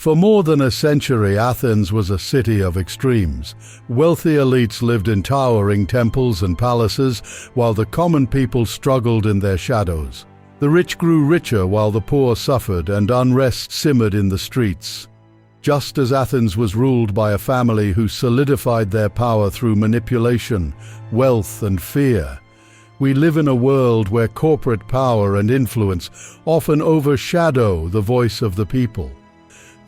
For more than a century, Athens was a city of extremes. Wealthy elites lived in towering temples and palaces, while the common people struggled in their shadows. The rich grew richer while the poor suffered, and unrest simmered in the streets. Just as Athens was ruled by a family who solidified their power through manipulation, wealth, and fear, we live in a world where corporate power and influence often overshadow the voice of the people.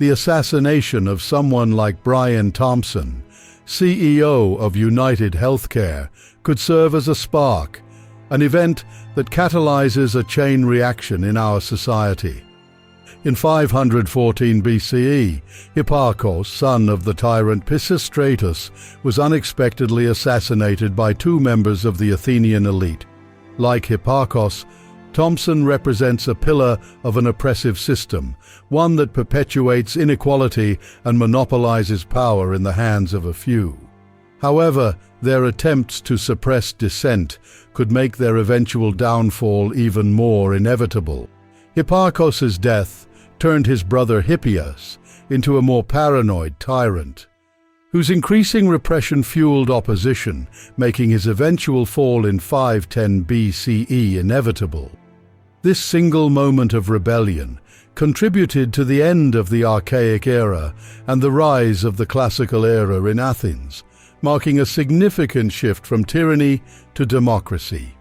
The assassination of someone like Brian Thompson, CEO of United Healthcare, could serve as a spark, an event that catalyzes a chain reaction in our society. In 514 BCE, Hipparchus, son of the tyrant Pisistratus, was unexpectedly assassinated by two members of the Athenian elite. Like Hipparchus, Thompson represents a pillar of an oppressive system, one that perpetuates inequality and monopolizes power in the hands of a few. However, their attempts to suppress dissent could make their eventual downfall even more inevitable. Hipparchus's death turned his brother Hippias into a more paranoid tyrant, whose increasing repression fueled opposition, making his eventual fall in 510 BCE inevitable. This single moment of rebellion contributed to the end of the archaic era and the rise of the classical era in Athens, marking a significant shift from tyranny to democracy.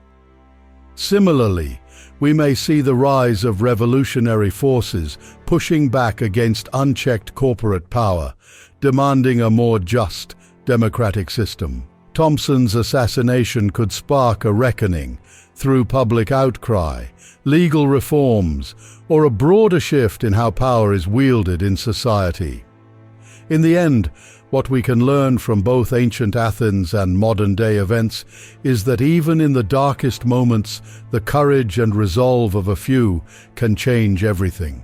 Similarly, we may see the rise of revolutionary forces pushing back against unchecked corporate power, demanding a more just, democratic system. Thompson's assassination could spark a reckoning through public outcry, legal reforms, or a broader shift in how power is wielded in society. In the end, what we can learn from both ancient Athens and modern-day events is that even in the darkest moments, the courage and resolve of a few can change everything.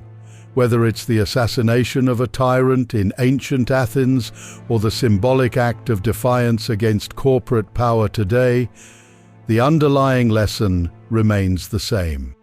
Whether it's the assassination of a tyrant in ancient Athens or the symbolic act of defiance against corporate power today, the underlying lesson remains the same.